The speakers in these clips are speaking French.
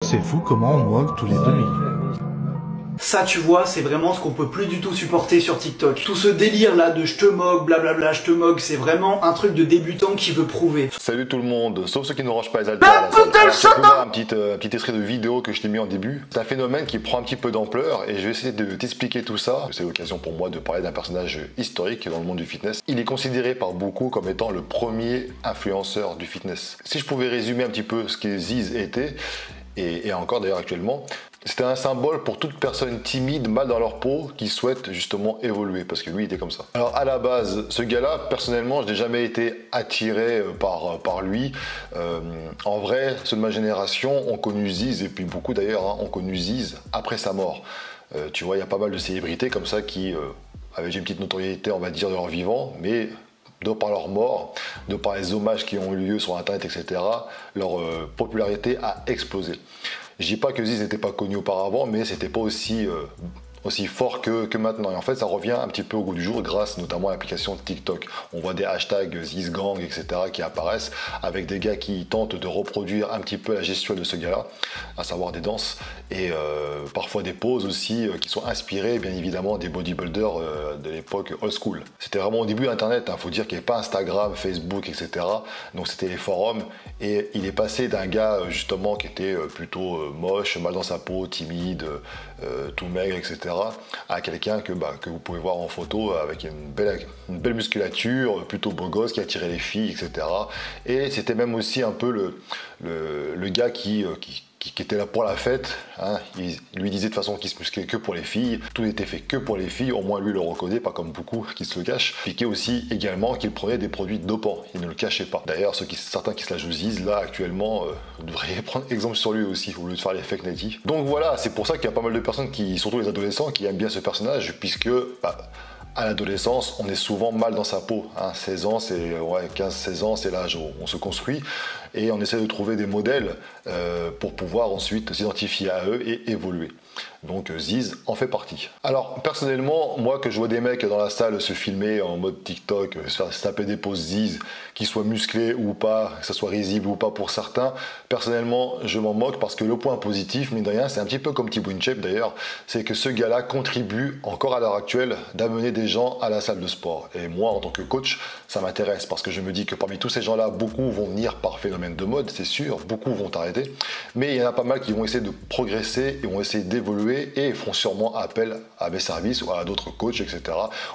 C'est fou comment on moque tous les 2000. Ça, tu vois, c'est vraiment ce qu'on peut plus du tout supporter sur TikTok. Tout ce délire là de je te moque, blablabla, je te moque, c'est vraiment un truc de débutant qui veut prouver. Salut tout le monde, sauf ceux qui ne rangent pas les haltères. Un petit extrait de vidéo que je t'ai mis en début. C'est un phénomène qui prend un petit peu d'ampleur et je vais essayer de t'expliquer tout ça. C'est l'occasion pour moi de parler d'un personnage historique dans le monde du fitness. Il est considéré par beaucoup comme étant le premier influenceur du fitness. Si je pouvais résumer un petit peu ce que Ziz était, et encore d'ailleurs actuellement, c'était un symbole pour toute personne timide, mal dans leur peau, qui souhaite justement évoluer, parce que lui il était comme ça. Alors à la base, ce gars-là, personnellement, je n'ai jamais été attiré par lui. En vrai, ceux de ma génération ont connu Ziz, et puis beaucoup d'ailleurs ont connu Ziz après sa mort. Tu vois, il y a pas mal de célébrités comme ça qui avaient une petite notoriété, on va dire, de leur vivant, mais de par leur mort, de par les hommages qui ont eu lieu sur internet, etc., leur popularité a explosé. Je dis pas que Ziz n'était pas connu auparavant, mais c'était pas aussi fort que maintenant. Et en fait, ça revient un petit peu au goût du jour grâce notamment à l'application TikTok. On voit des hashtags ZizGang, etc. qui apparaissent avec des gars qui tentent de reproduire un petit peu la gestuelle de ce gars-là, à savoir des danses et parfois des poses aussi qui sont inspirées bien évidemment des bodybuilders de l'époque old school. C'était vraiment au début d'Internet, faut dire qu'il n'y avait pas Instagram, Facebook, etc. Donc c'était les forums et il est passé d'un gars justement qui était plutôt moche, mal dans sa peau, timide, tout maigre, etc. à quelqu'un que vous pouvez voir en photo avec une belle musculature, plutôt beau gosse, qui attirait les filles, etc. Et c'était même aussi un peu le gars qui était là pour la fête, hein. Il lui disait de façon qu'il se musclait que pour les filles, tout n'était fait que pour les filles, au moins lui le reconnaît, pas comme beaucoup qui se le cachent. Piqué aussi également qu'il prenait des produits dopants, il ne le cachait pas. D'ailleurs, certains qui se la jouent là actuellement, vous devriez prendre exemple sur lui aussi, au lieu de faire les fake natifs. Donc voilà, c'est pour ça qu'il y a pas mal de personnes, surtout les adolescents, qui aiment bien ce personnage, puisque à l'adolescence, on est souvent mal dans sa peau. 16 ans, 15-16 ans, c'est l'âge où on se construit. Et on essaie de trouver des modèles pour pouvoir ensuite s'identifier à eux et évoluer. Donc Ziz en fait partie. Alors personnellement, moi que je vois des mecs dans la salle se filmer en mode TikTok, se taper des poses Ziz, qu'ils soient musclés ou pas, que ça soit risible ou pas pour certains, personnellement je m'en moque parce que le point positif, mine de rien, c'est un petit peu comme Thibaut InShape d'ailleurs, c'est que ce gars-là contribue encore à l'heure actuelle d'amener des gens à la salle de sport. Et moi en tant que coach, ça m'intéresse parce que je me dis que parmi tous ces gens-là, beaucoup vont venir par phénomène de mode, c'est sûr, beaucoup vont arrêter, mais il y en a pas mal qui vont essayer de progresser et vont essayer d'évoluer et feront sûrement appel à mes services ou à d'autres coachs, etc.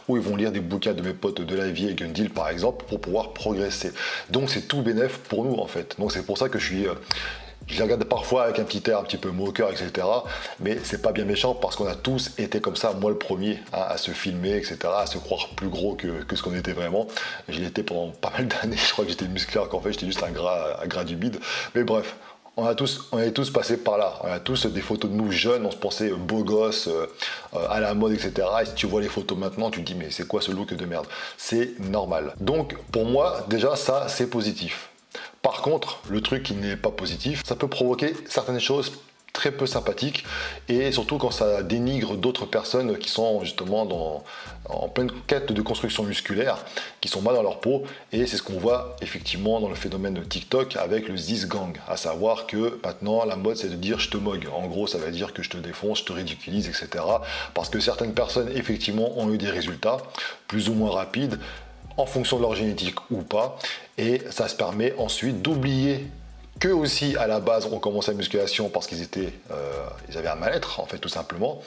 où ils vont lire des bouquins de mes potes de la vie et Gundil par exemple pour pouvoir progresser. Donc c'est tout bénef pour nous en fait. Donc c'est pour ça que je les regarde parfois avec un petit air un petit peu moqueur, etc. Mais c'est pas bien méchant parce qu'on a tous été comme ça, moi le premier, à se filmer, etc. À se croire plus gros que ce qu'on était vraiment. Je l'étais pendant pas mal d'années, je crois que j'étais musclé alors qu'en fait j'étais juste un gras du bide. Mais bref. On est tous passés par là, on a tous des photos de nous jeunes, on se pensait beaux gosses, à la mode, etc. Et si tu vois les photos maintenant, tu te dis mais c'est quoi ce look de merde? C'est normal. Donc pour moi, déjà ça c'est positif. Par contre, le truc qui n'est pas positif, ça peut provoquer certaines choses très peu sympathique et surtout quand ça dénigre d'autres personnes qui sont justement en pleine quête de construction musculaire, qui sont mal dans leur peau, et c'est ce qu'on voit effectivement dans le phénomène de TikTok avec le ZizGang, à savoir que maintenant la mode c'est de dire je te mogue, en gros ça veut dire que je te défonce, je te ridiculise, etc. parce que certaines personnes effectivement ont eu des résultats plus ou moins rapides en fonction de leur génétique ou pas, et ça se permet ensuite d'oublier qu'eux aussi à la base ont commencé la musculation parce qu'ils avaient un mal-être en fait tout simplement,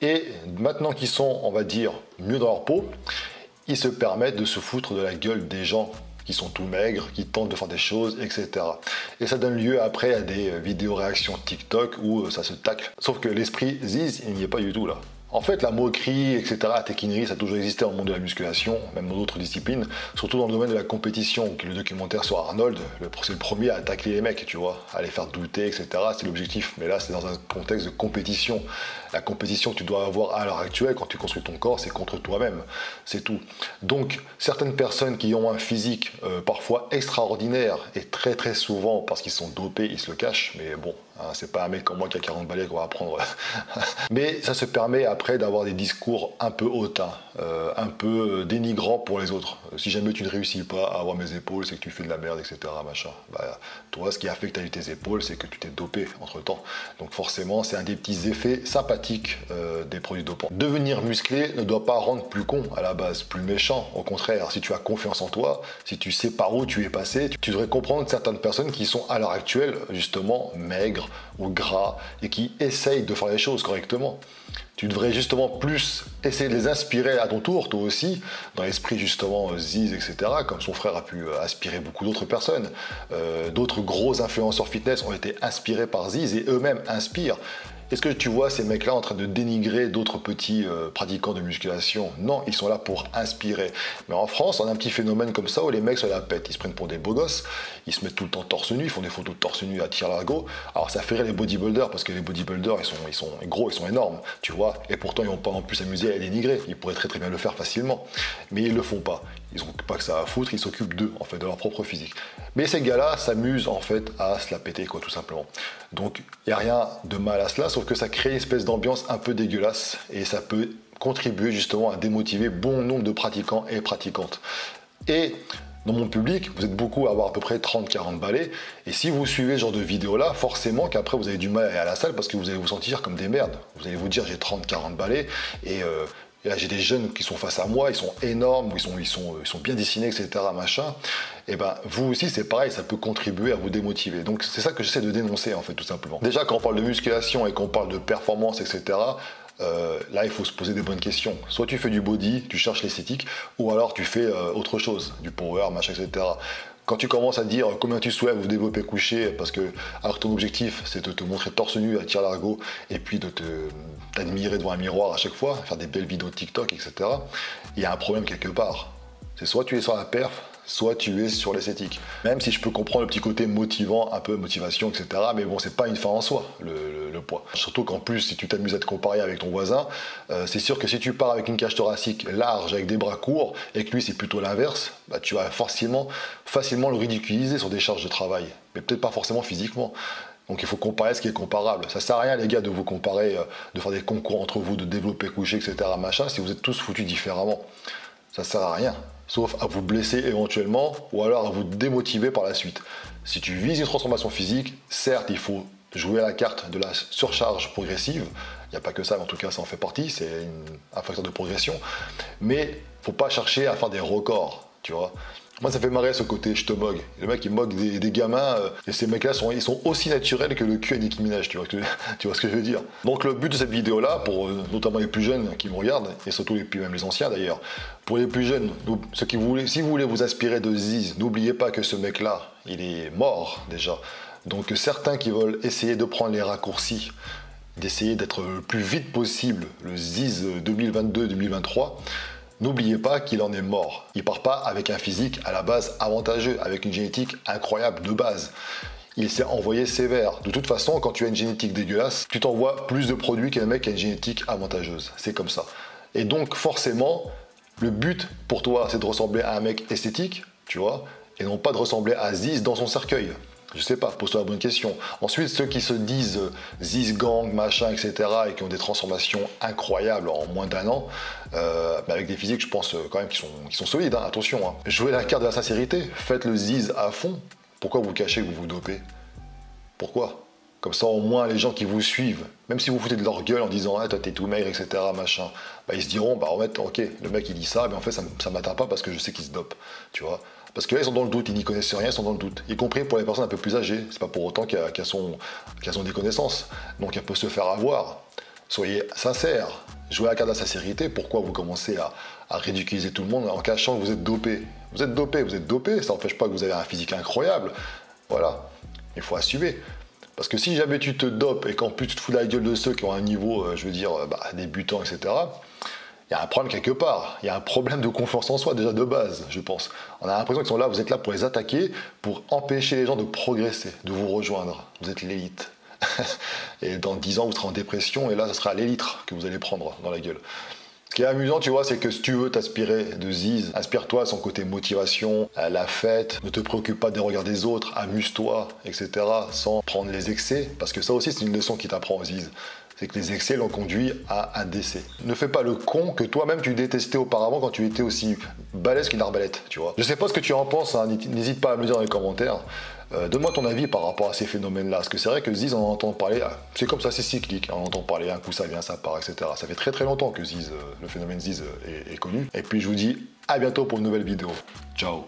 et maintenant qu'ils sont on va dire mieux dans leur peau, ils se permettent de se foutre de la gueule des gens qui sont tout maigres, qui tentent de faire des choses, etc. Et ça donne lieu après à des vidéos réactions TikTok où ça se tacle. Sauf que l'esprit Ziz, il n'y est pas du tout là. En fait, la moquerie, etc., la taquinerie, ça a toujours existé dans le monde de la musculation, même dans d'autres disciplines, surtout dans le domaine de la compétition. Le documentaire sur Arnold, c'est le premier à tacler les mecs, tu vois, à les faire douter, etc. C'est l'objectif. Mais là, c'est dans un contexte de compétition. La compétition que tu dois avoir à l'heure actuelle, quand tu construis ton corps, c'est contre toi-même. C'est tout. Donc, certaines personnes qui ont un physique parfois extraordinaire, et très très souvent, parce qu'ils sont dopés, ils se le cachent, mais bon, Hein, c'est pas un mec comme moi qui a 40 balais qu'on va apprendre. Mais ça se permet après d'avoir des discours un peu hautains, un peu dénigrants pour les autres. Si jamais tu ne réussis pas à avoir mes épaules, c'est que tu fais de la merde, etc. Machin. Bah, toi, ce qui a fait que tu as eu tes épaules, c'est que tu t'es dopé entre-temps. Donc forcément, c'est un des petits effets sympathiques des produits dopants. Devenir musclé ne doit pas rendre plus con à la base, plus méchant. Au contraire, si tu as confiance en toi, si tu sais par où tu es passé, tu devrais comprendre certaines personnes qui sont à l'heure actuelle, justement, maigres ou gras et qui essayent de faire les choses correctement. Tu devrais justement plus essayer de les inspirer à ton tour, toi aussi, dans l'esprit justement Ziz, etc., comme son frère a pu inspirer beaucoup d'autres personnes. D'autres gros influenceurs fitness ont été inspirés par Ziz et eux-mêmes inspirent. Est-ce que tu vois ces mecs-là en train de dénigrer d'autres petits pratiquants de musculation? Non, ils sont là pour inspirer. Mais en France, on a un petit phénomène comme ça où les mecs se la pètent. Ils se prennent pour des beaux gosses, ils se mettent tout le temps torse nu, ils font des photos de torse nu à tire-larigot. Alors ça fait rire les bodybuilders parce que les bodybuilders, ils sont gros, ils sont énormes, tu vois. Et pourtant, ils n'ont pas en plus s'amuser à les dénigrer. Ils pourraient très bien le faire facilement. Mais ils le font pas. Ils n'ont pas que ça à foutre, ils s'occupent d'eux, en fait, de leur propre physique. Mais ces gars-là s'amusent, en fait, à se la péter, quoi, tout simplement. Donc, il n'y a rien de mal à cela, sauf que ça crée une espèce d'ambiance un peu dégueulasse et ça peut contribuer, justement, à démotiver bon nombre de pratiquants et pratiquantes. Et dans mon public, vous êtes beaucoup à avoir à peu près 30-40 balais. Et si vous suivez ce genre de vidéos-là, forcément qu'après, vous avez du mal à aller à la salle parce que vous allez vous sentir comme des merdes. Vous allez vous dire, j'ai 30-40 balais et là, j'ai des jeunes qui sont face à moi, ils sont énormes, ils sont bien dessinés, etc. Machin. Et ben, vous aussi, c'est pareil, ça peut contribuer à vous démotiver. Donc, c'est ça que j'essaie de dénoncer, en fait, tout simplement. Déjà, quand on parle de musculation et qu'on parle de performance, etc., là, il faut se poser des bonnes questions. Soit tu fais du body, tu cherches l'esthétique, ou alors tu fais autre chose, du power, machin, etc. Quand tu commences à dire combien tu soulèves ou développer couché, parce que alors ton objectif c'est de te montrer torse nu à tire-larigot et puis de t'admirer devant un miroir à chaque fois, faire des belles vidéos de TikTok, etc. Il y a un problème quelque part. C'est soit tu es sur la perf, soit tu es sur l'esthétique. Même si je peux comprendre le petit côté motivant, un peu motivation, etc. Mais bon, c'est pas une fin en soi, le poids. Surtout qu'en plus, si tu t'amuses à te comparer avec ton voisin, c'est sûr que si tu pars avec une cage thoracique large, avec des bras courts, et que lui c'est plutôt l'inverse, bah, tu vas facilement le ridiculiser sur des charges de travail. Mais peut-être pas forcément physiquement. Donc il faut comparer ce qui est comparable. Ça sert à rien les gars de vous comparer, de faire des concours entre vous, de développer couché, etc. Machin, si vous êtes tous foutus différemment. Ça sert à rien. Sauf à vous blesser éventuellement ou alors à vous démotiver par la suite. Si tu vises une transformation physique, certes, il faut jouer à la carte de la surcharge progressive. Il n'y a pas que ça, mais en tout cas, ça en fait partie. C'est un facteur de progression. Mais il ne faut pas chercher à faire des records, tu vois. Moi, ça fait marrer ce côté je te mogue. Le mec, il moque des gamins, et ces mecs-là, ils sont aussi naturels que le cul à Nicki Minaj, tu vois ce que je veux dire. Donc, le but de cette vidéo-là, pour notamment les plus jeunes qui me regardent, et surtout même les anciens d'ailleurs, pour les plus jeunes, si vous voulez vous inspirer de Ziz, n'oubliez pas que ce mec-là, il est mort déjà. Donc, certains qui veulent essayer de prendre les raccourcis, d'essayer d'être le plus vite possible, le Ziz 2022-2023, n'oubliez pas qu'il en est mort. Il part pas avec un physique à la base avantageux, avec une génétique incroyable de base. Il s'est envoyé sévère. De toute façon, quand tu as une génétique dégueulasse, tu t'envoies plus de produits qu'un mec qui a une génétique avantageuse. C'est comme ça. Et donc, forcément, le but pour toi, c'est de ressembler à un mec esthétique, tu vois, et non pas de ressembler à Ziz dans son cercueil. Je sais pas, pose-toi la bonne question. Ensuite, ceux qui se disent Ziz gang, machin, etc., et qui ont des transformations incroyables en moins d'un an, avec des physiques, je pense quand même qui sont solides, hein, attention. Hein. Jouez la carte de la sincérité, faites le Ziz à fond. Pourquoi vous cachez que vous vous dopez? Pourquoi? Comme ça, au moins, les gens qui vous suivent, même si vous foutez de leur gueule en disant ah, toi t'es tout maigre, etc., machin, bah, ils se diront, bah en fait, ok, le mec il dit ça, mais en fait, ça m'atteint pas parce que je sais qu'il se dope, tu vois. Parce que là, ils sont dans le doute, ils n'y connaissent rien, ils sont dans le doute. Y compris pour les personnes un peu plus âgées. C'est pas pour autant qu'elles sont des connaissances. Donc, elles peuvent se faire avoir. Soyez sincères. Jouez à la carte de la sincérité. Pourquoi vous commencez à ridiculiser tout le monde en cachant que vous êtes dopé? Vous êtes dopé. Ça n'empêche pas que vous avez un physique incroyable. Voilà. Il faut assumer. Parce que si jamais tu te dopes et qu'en plus tu te fous de la gueule de ceux qui ont un niveau, je veux dire, débutant, etc., il y a un problème quelque part. Il y a un problème de confiance en soi déjà de base, je pense. On a l'impression qu'ils sont là, vous êtes là pour les attaquer, pour empêcher les gens de progresser, de vous rejoindre. Vous êtes l'élite. Et dans 10 ans, vous serez en dépression et là, ce sera l'élite que vous allez prendre dans la gueule. Ce qui est amusant, tu vois, c'est que si tu veux t'inspirer de Ziz, inspire-toi à son côté motivation, à la fête, ne te préoccupe pas des regards des autres, amuse-toi, etc. sans prendre les excès, parce que ça aussi c'est une leçon qui t'apprend Ziz. C'est que les excès l'ont conduit à un décès. Ne fais pas le con que toi-même tu détestais auparavant quand tu étais aussi balèze qu'une arbalète, tu vois. Je sais pas ce que tu en penses, hein, n'hésite pas à me le dire dans les commentaires. Donne-moi ton avis par rapport à ces phénomènes-là. Parce que c'est vrai que Ziz, on en entend parler, c'est comme ça, c'est cyclique. On entend parler, un coup ça vient, ça part, etc. Ça fait très très longtemps que Ziz, le phénomène Ziz est connu. Et puis je vous dis à bientôt pour une nouvelle vidéo. Ciao.